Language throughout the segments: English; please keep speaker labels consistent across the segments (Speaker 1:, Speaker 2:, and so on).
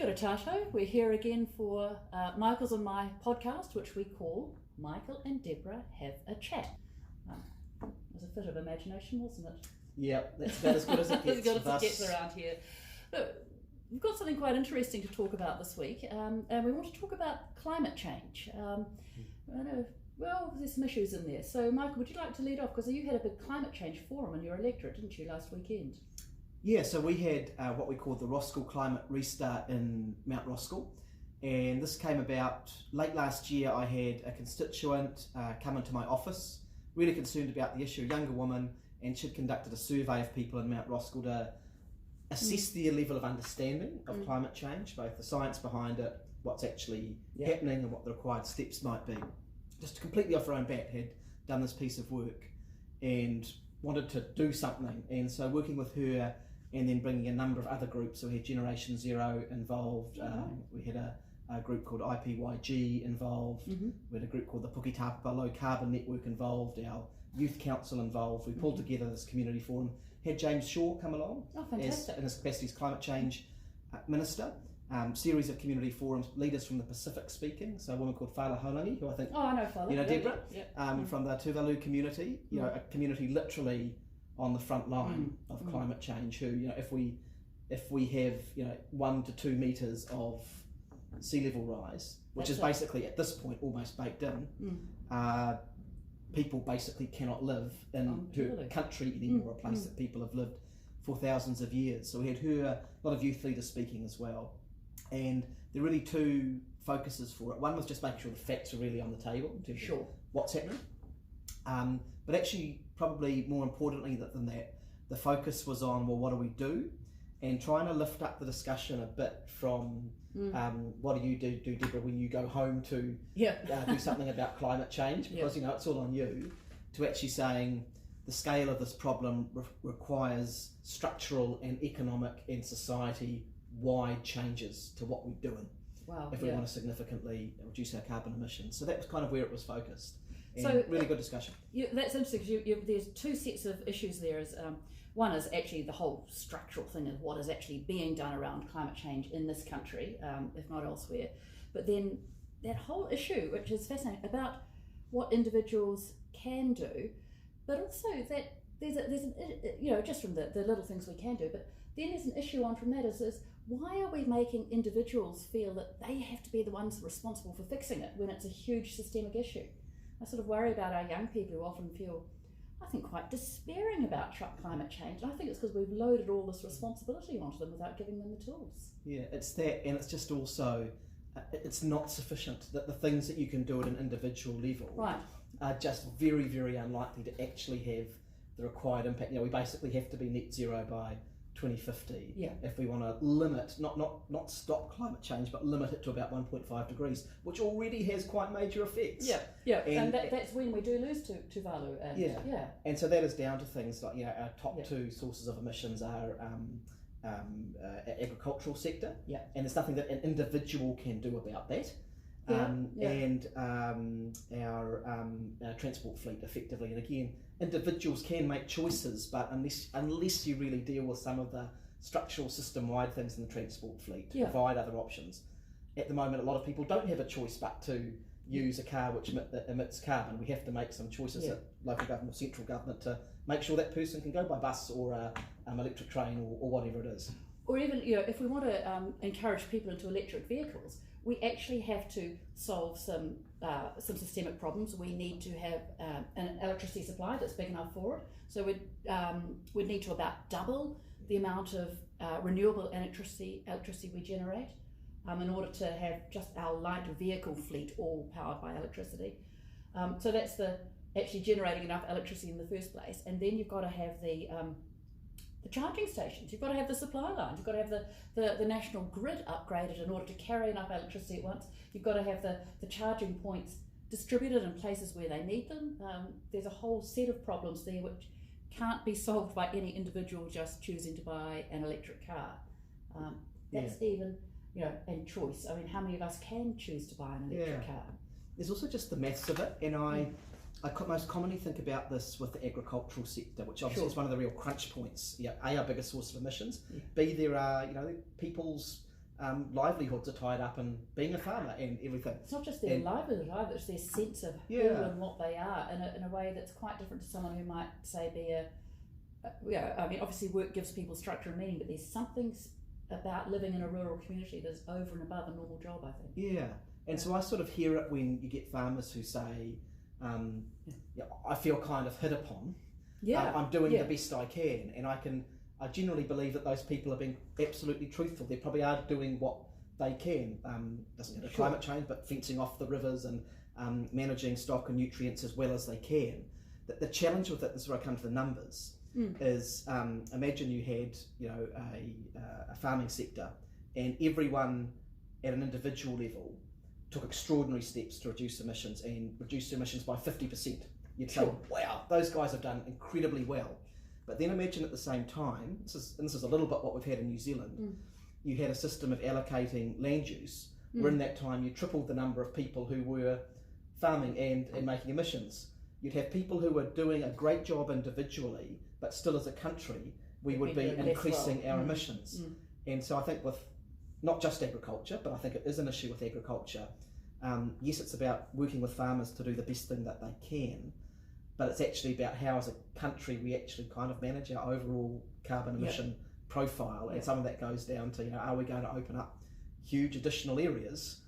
Speaker 1: ora tātou. We're here again for Michael's and my podcast, which we call Michael and Deborah Have a Chat. It was a fit of imagination, wasn't it?
Speaker 2: Yeah, that's about as good as it gets.
Speaker 1: As good as it gets around here. But we've got something quite interesting to talk about this week, and we want to talk about climate change. Well, there's some issues in there. So, Michael, would you like to lead off? Because you had a big climate change forum in your electorate, didn't you, last weekend?
Speaker 2: Yeah, so we had what we called the Roskill Climate Restart in Mount Roskill, and this came about late last year. I had a constituent come into my office, really concerned about the issue, a younger woman, and she'd conducted a survey of people in Mount Roskill to assess their level of understanding of climate change, both the science behind it, what's actually happening and what the required steps might be. Just completely off her own bat, had done this piece of work and wanted to do something, and so working with her and then bringing a number of other groups. So we had Generation Zero involved, we had a group called IPYG involved, we had a group called the Puketapapa Low Carbon Network involved, our Youth Council involved. We pulled together this community forum, had James Shaw come along in his capacity as Climate Change Minister. Series of community forums, leaders from the Pacific speaking, so a woman called Whala Holangi, who I think,
Speaker 1: I know Whala.
Speaker 2: you know, Deborah, from the Tuvalu community, you know, a community literally on the front line of climate change, who, you know, if we have, you know, 1 to 2 meters of sea level rise, which is basically at this point almost baked in, people basically cannot live in her country anymore, a place that people have lived for thousands of years. So we had her, a lot of youth leaders speaking as well. And there are really two focuses for it. One was just making sure the facts are really on the table in terms of what's happening. But actually, probably more importantly than that, the focus was on, well, what do we do? And trying to lift up the discussion a bit from what do you do, Deborah, when you go home to do something about climate change, because you know it's all on you, to actually saying the scale of this problem requires structural and economic and society-wide changes to what we're doing if we want to significantly reduce our carbon emissions. So that was kind of where it was focused. And so really good discussion. That's
Speaker 1: interesting, because there's two sets of issues there. One is actually the whole structural thing of what is actually being done around climate change in this country, if not elsewhere. But then that whole issue, which is fascinating, about what individuals can do, but also that there's an you know, just from the little things we can do, but then there's an issue on from that is why are we making individuals feel that they have to be the ones responsible for fixing it when it's a huge systemic issue? I sort of worry about our young people who often feel, I think, quite despairing about climate change. And I think it's because we've loaded all this responsibility onto them without giving them the tools. Yeah,
Speaker 2: it's that, and it's just also, it's not sufficient that the things that you can do at an individual level are just very, very unlikely to actually have the required impact. You know, we basically have to be net zero by 2050 if we want to limit, not stop climate change, but limit it to about 1.5 degrees, which already has quite major effects.
Speaker 1: And that's when we do lose Tuvalu. And,
Speaker 2: and so that is down to things like, you know, our top two sources of emissions are agricultural sector, and there's nothing that an individual can do about that. And our transport fleet effectively, and again, individuals can make choices, but unless you really deal with some of the structural system-wide things in the transport fleet to provide other options, at the moment a lot of people don't have a choice but to use a car which emits carbon. We have to make some choices at local government or central government to make sure that person can go by bus or electric train or whatever it is.
Speaker 1: Or even, you know, if we want to encourage people into electric vehicles, we actually have to solve some systemic problems. We need to have an electricity supply that's big enough for it. So we'd need to about double the amount of renewable electricity we generate in order to have just our light vehicle fleet all powered by electricity. So that's actually generating enough electricity in the first place. And then you've got to have the charging stations, you've got to have the supply lines, you've got to have the national grid upgraded in order to carry enough electricity at once. You've got to have the charging points distributed in places where they need them. There's a whole set of problems there which can't be solved by any individual just choosing to buy an electric car. That's even, you know, and choice. I mean, how many of us can choose to buy an electric car?
Speaker 2: There's also just the maths of it, and I most commonly think about this with the agricultural sector, which obviously is one of the real crunch points. A, our biggest source of emissions. B, there are, you know, people's livelihoods are tied up in being a farmer and everything.
Speaker 1: It's not just their livelihood either, it's their sense of who and what they are in a way that's quite different to someone who might, say, be I mean, obviously work gives people structure and meaning, but there's something about living in a rural community that's over and above a normal job, I think.
Speaker 2: Yeah, and so I sort of hear it when you get farmers who say, I feel kind of hit upon. I'm doing the best I can, and I generally believe that those people are being absolutely truthful. They probably are doing what they can. Doesn't matter climate change, but fencing off the rivers and managing stock and nutrients as well as they can. The challenge with it, this is where I come to the numbers, is imagine you had a farming sector, and everyone at an individual level took extraordinary steps to reduce emissions and reduce emissions by 50%. You'd say, wow, those guys have done incredibly well. But then imagine at the same time, this is a little bit what we've had in New Zealand, you had a system of allocating land use, where in that time you tripled the number of people who were farming and making emissions. You'd have people who were doing a great job individually, but still as a country, we would be increasing our emissions. And so I think with not just agriculture, but I think it is an issue with agriculture. Yes, it's about working with farmers to do the best thing that they can, but it's actually about how as a country we actually kind of manage our overall carbon emission profile, and some of that goes down to, are we going to open up huge additional areas,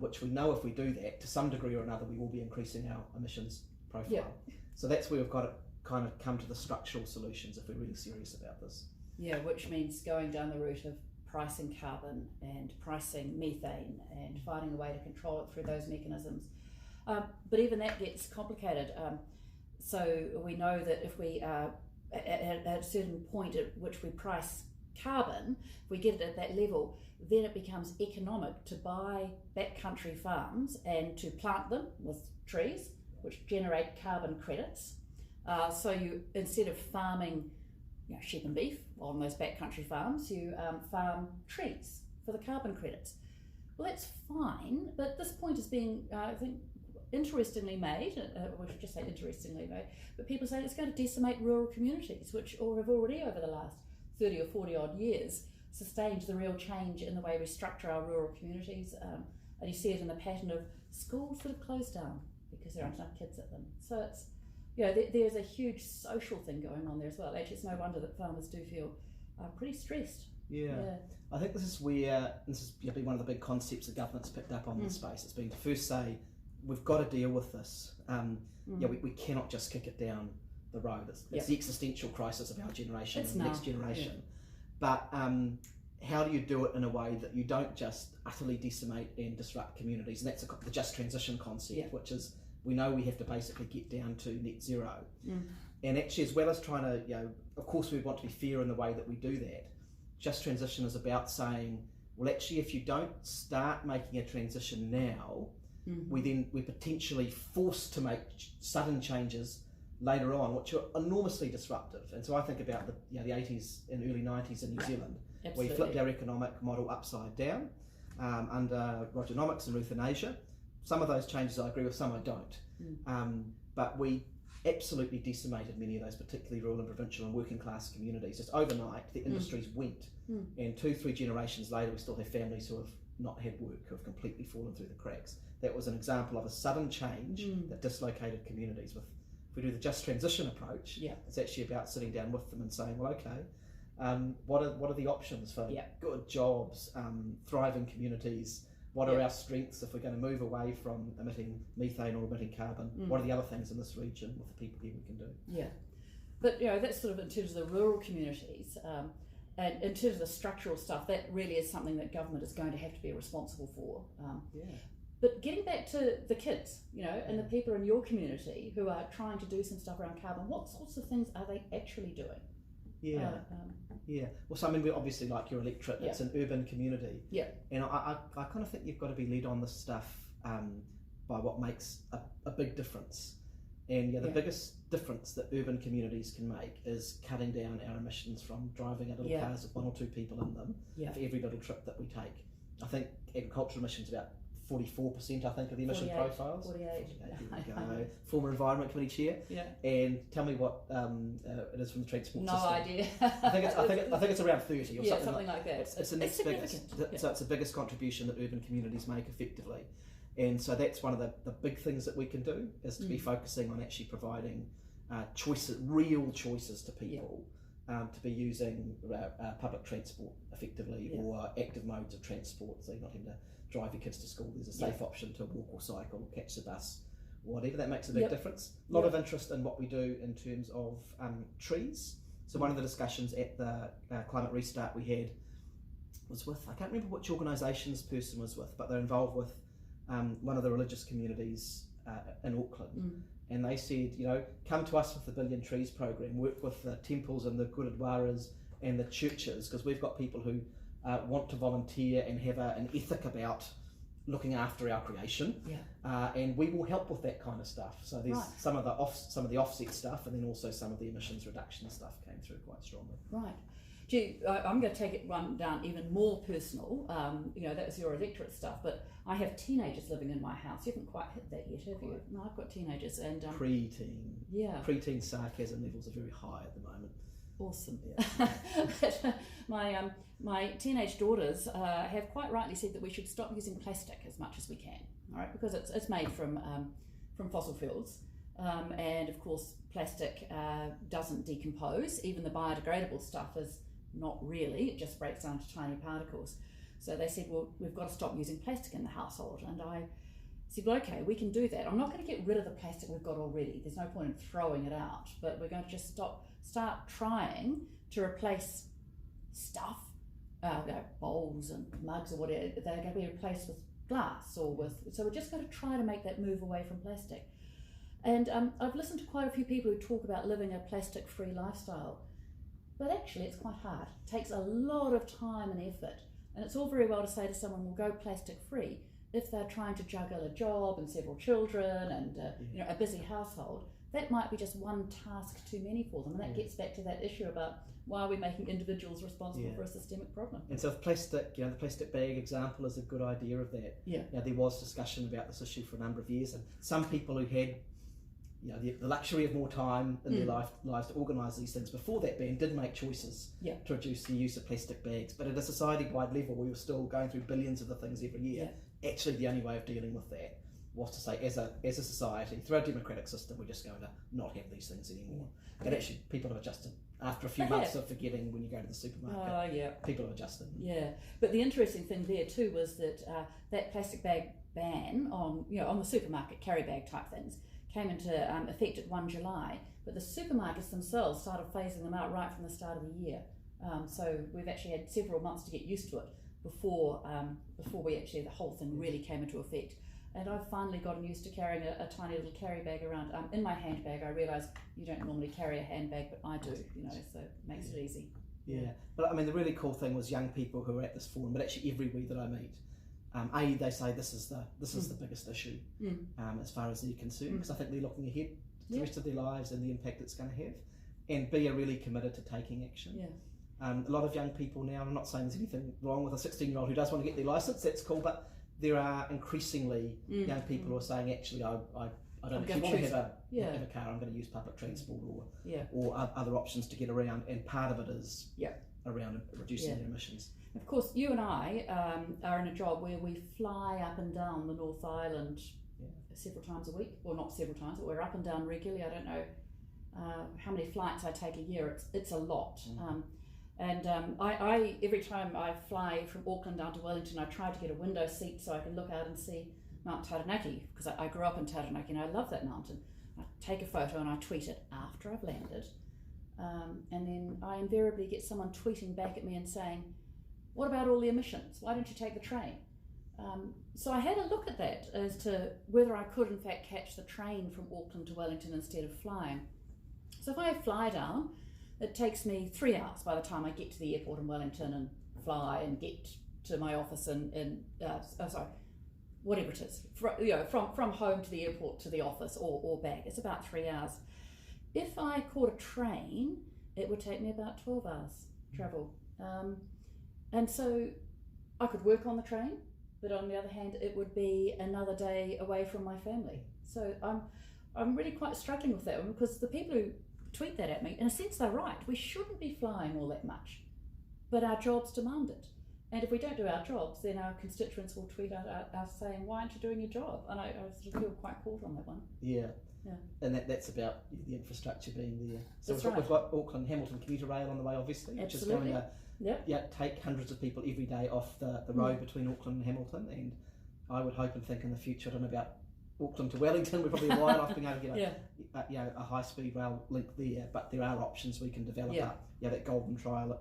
Speaker 2: which we know if we do that, to some degree or another, we will be increasing our emissions profile. So that's where we've got to kind of come to the structural solutions if we're really serious about this.
Speaker 1: Yeah, which means going down the route of pricing carbon and pricing methane and finding a way to control it through those mechanisms. But even that gets complicated. So we know that if we are at a certain point at which we price carbon, if we get it at that level, then it becomes economic to buy backcountry farms and to plant them with trees, which generate carbon credits. So you, instead of farming sheep and beef on those backcountry farms, you farm trees for the carbon credits. Well, that's fine, but this point is being, I think, interestingly made, we should just say interestingly made, but people say it's going to decimate rural communities, which have already over the last 30 or 40 odd years sustained the real change in the way we structure our rural communities. And you see it in the pattern of schools that have closed down because there aren't enough kids at them. So it's, there's a huge social thing going on there as well. Actually, it's no wonder that farmers do feel pretty stressed. Yeah.
Speaker 2: I think this is where, this is been one of the big concepts that government's picked up on this space. It's been to first say, we've got to deal with this. We cannot just kick it down the road. It's the existential crisis of our generation and the next generation. But how do you do it in a way that you don't just utterly decimate and disrupt communities? And that's the just transition concept, which is, we know we have to basically get down to net zero. And actually, as well as trying to, of course we want to be fair in the way that we do that, just transition is about saying, well, actually, if you don't start making a transition now, we're potentially forced to make sudden changes later on, which are enormously disruptive. And so I think about the 80s and early 90s in New Zealand, where we flipped our economic model upside down under Rogernomics and euthanasia. Some of those changes I agree with, some I don't. But we absolutely decimated many of those, particularly rural and provincial and working class communities. Just overnight, the industries went. And 2-3 generations later, we still have families who have not had work, who have completely fallen through the cracks. That was an example of a sudden change that dislocated communities. If we do the just transition approach, it's actually about sitting down with them and saying, well, okay, what are the options for good jobs, thriving communities? What are our strengths if we're going to move away from emitting methane or emitting carbon? What are the other things in this region with the people here we can do? Yeah,
Speaker 1: but that's sort of in terms of the rural communities, and in terms of the structural stuff, that really is something that government is going to have to be responsible for. But getting back to the kids, and the people in your community who are trying to do some stuff around carbon, what sorts of things are they actually doing?
Speaker 2: Well, so I mean, we're obviously like your electorate, it's an urban community. And I kind of think you've got to be led on this stuff by what makes a big difference. And the biggest difference that urban communities can make is cutting down our emissions from driving our little cars with 1 or 2 people in them for every little trip that we take. I think agricultural emissions are about 44%, I think, of the emission
Speaker 1: 48,
Speaker 2: profiles.
Speaker 1: 48.
Speaker 2: There we go. Former Environment Committee Chair.
Speaker 1: Yeah.
Speaker 2: And tell me what it is from the transport
Speaker 1: No
Speaker 2: system.
Speaker 1: idea.
Speaker 2: I think it's around 30 or
Speaker 1: something like that.
Speaker 2: It's the next biggest. So it's the biggest contribution that urban communities make effectively. And so that's one of the big things that we can do, is to be focusing on actually providing real choices to people. To be using public transport effectively, or active modes of transport, so you're not having to drive your kids to school. There's a safe option to walk or cycle, catch the bus, whatever. That makes a big difference. A lot of interest in what we do in terms of trees. So one of the discussions at the Climate Restart we had was with, I can't remember which organisation this person was with, but they're involved with one of the religious communities in Auckland. And they said, come to us with the Billion Trees program, work with the temples and the gurudwaras and the churches, because we've got people who want to volunteer and have an ethic about looking after our creation, and we will help with that kind of stuff. So there's some of the offset stuff, and then also some of the emissions reduction stuff came through quite strongly.
Speaker 1: Right. Gee, I'm going to take it one down even more personal. That was your electorate stuff, but I have teenagers living in my house. You haven't quite hit that yet, have you? No, I've got teenagers and
Speaker 2: preteen.
Speaker 1: Yeah.
Speaker 2: Preteen sarcasm levels are very high at the moment.
Speaker 1: Awesome. Yeah. My teenage daughters have quite rightly said that we should stop using plastic as much as we can. All right, because it's made from fossil fuels. And of course, plastic doesn't decompose. Even the biodegradable stuff is not really, it just breaks down to tiny particles. So they said, well, we've got to stop using plastic in the household. And I said, well, okay, we can do that. I'm not going to get rid of the plastic we've got already. There's no point in throwing it out, but we're going to just start trying to replace stuff, bowls and mugs or whatever. They're going to be replaced with glass so we're just going to try to make that move away from plastic. And I've listened to quite a few people who talk about living a plastic-free lifestyle, but actually it's quite hard. It takes a lot of time and effort, and it's all very well to say to someone, we'll go plastic-free, if they're trying to juggle a job and several children and a busy household. That might be just one task too many for them, and that gets back to that issue about why are we making individuals responsible for a systemic problem. And so if plastic, the plastic bag example is a good idea of that. There was discussion about this issue for a number of years, and some people who had the luxury of more time in their lives to organise these things before that ban did make choices to reduce the use of plastic bags. But at a society-wide level, we were still going through billions of the things every year. Actually, the only way of dealing with that was to say, as a society, through our democratic system, we're just going to not have these things anymore. And actually, people have adjusted. After a few months of forgetting when you go to the supermarket, people have adjusted. Yeah, but the interesting thing there too was that that plastic bag ban on the supermarket carry bag type things came into effect at 1 July, but the supermarkets themselves started phasing them out right from the start of the year. So we've actually had several months to get used to it before the whole thing really came into effect. And I've finally gotten used to carrying a tiny little carry bag around. In my handbag, I realise you don't normally carry a handbag, but I do, so it makes it easy. Yeah, but I mean, the really cool thing was young people who were at this forum, but actually everywhere that I meet, they say this is the biggest issue as far as they're concerned, because I think they're looking ahead to the rest of their lives and the impact it's going to have, and B, are really committed to taking action. A lot of young people now, I'm not saying there's anything wrong with a 16-year-old who does want to get their licence, that's cool, but there are increasingly young people who are saying, actually, I don't actually want to have a car, I'm going to use public transport or other options to get around, and part of it is around reducing their emissions. Of course, you and I are in a job where we fly up and down the North Island several times a week, or not several times, but we're up and down regularly. I don't know how many flights I take a year. It's a lot. I every time I fly from Auckland down to Wellington, I try to get a window seat so I can look out and see Mount Taranaki, because I grew up in Taranaki and I love that mountain. I take a photo and I tweet it after I've landed, and then I invariably get someone tweeting back at me and saying, what about all the emissions? Why don't you take the train? So I had a look at that as to whether I could in fact catch the train from Auckland to Wellington instead of flying. So if I fly down, it takes me 3 hours by the time I get to the airport in Wellington and fly and get to my office whatever it is, from home to the airport to the office or back. It's about 3 hours. If I caught a train, it would take me about 12 hours travel. And so I could work on the train, but on the other hand, it would be another day away from my family. So I'm really quite struggling with that one, because the people who tweet that at me, in a sense they're right. We shouldn't be flying all that much, but our jobs demand it. And if we don't do our jobs, then our constituents will tweet out us saying, why aren't you doing your job? And I sort of feel quite caught on that one.
Speaker 2: Yeah.
Speaker 1: Yeah.
Speaker 2: And that's about the infrastructure being there. So
Speaker 1: That's
Speaker 2: we've got Auckland Hamilton commuter rail on the way, obviously, which is going to take hundreds of people every day off the road between Auckland and Hamilton. And I would hope and think in the future, I don't know about Auckland to Wellington, we're probably a while off being able to get a high-speed rail link there, but there are options we can develop that golden triangle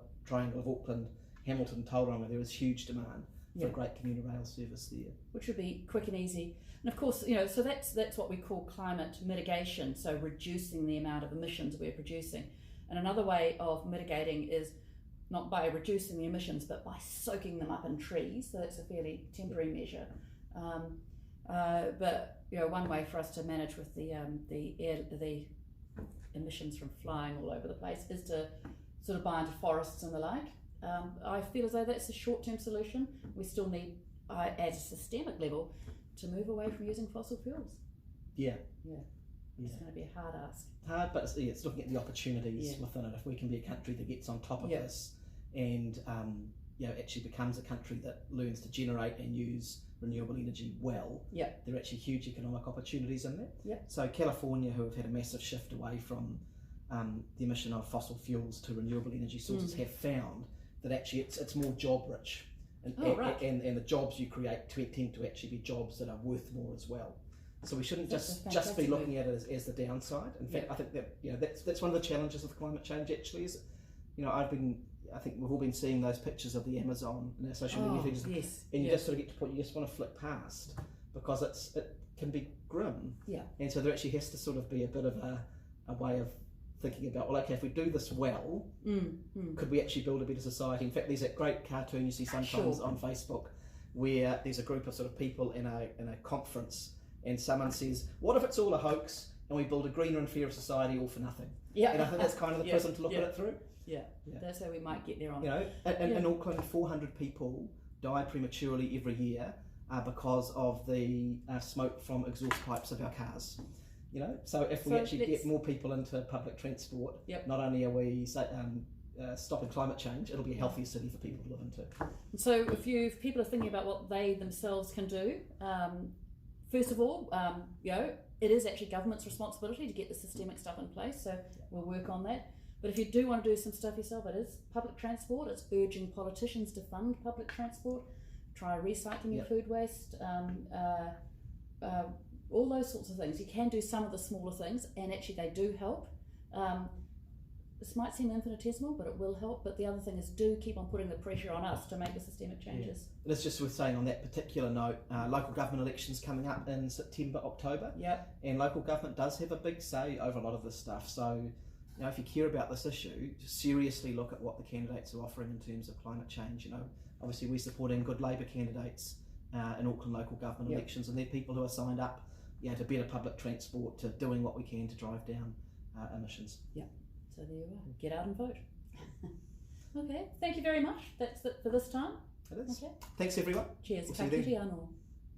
Speaker 2: of Auckland, Hamilton, Tauranga, where there is huge demand for a great commuter rail service there. Which
Speaker 1: would be quick and easy. And of course, so that's what we call climate mitigation, so reducing the amount of emissions we're producing. And another way of mitigating is not by reducing the emissions, but by soaking them up in trees. So that's a fairly temporary measure. But one way for us to manage with the emissions from flying all over the place is to sort of buy into forests and the like. I feel as though that's a short-term solution. We still need, at a systemic level, to move away from using fossil fuels.
Speaker 2: Yeah.
Speaker 1: It's going to be a hard ask.
Speaker 2: Hard, but it's looking at the opportunities within it. If we can be a country that gets on top of this and actually becomes a country that learns to generate and use renewable energy well, there are actually huge economic opportunities in that. So California, who have had a massive shift away from the emission of fossil fuels to renewable energy sources, have found that actually it's more job rich. And the jobs you create tend to actually be jobs that are worth more as well. So we shouldn't just be looking at it as the downside. In fact, I think that that's one of the challenges of climate change. Actually, is I think we've all been seeing those pictures of the Amazon in our social media things, and you just sort of get to the point you just want to flick past, because it can be grim. And so there actually has to sort of be a bit of a way of thinking about, well, okay, if we do this well, could we actually build a better society? In fact, there's that great cartoon you see sometimes on Facebook where there's a group of sort of people in a conference, and someone says, what if it's all a hoax and we build a greener and fairer society all for nothing? And I think that's kind of the prism to look at it through. That's how we might get there on. In Auckland, 400 people die prematurely every year because of the smoke from exhaust pipes of our cars. So if we actually get more people into public transport, not only are we stopping climate change, it'll be a healthier city for people to live into. So if people are thinking about what they themselves can do, first of all, it is actually government's responsibility to get the systemic stuff in place, so we'll work on that. But if you do want to do some stuff yourself, it is public transport. It's urging politicians to fund public transport, try recycling your food waste, all those sorts of things. You can do some of the smaller things, and actually they do help. This might seem infinitesimal, but it will help. But the other thing is, do keep on putting the pressure on us to make the systemic changes. And it's just worth saying on that particular note, local government elections coming up in September, October. And local government does have a big say over a lot of this stuff. So, if you care about this issue, seriously look at what the candidates are offering in terms of climate change. Obviously we're supporting good Labour candidates in Auckland local government elections, and they're people who are signed up to better public transport, to doing what we can to drive down emissions. So there you go. Get out and vote. Okay, thank you very much. That's it for this time. It is. Okay. Thanks everyone. Cheers. We'll see you then.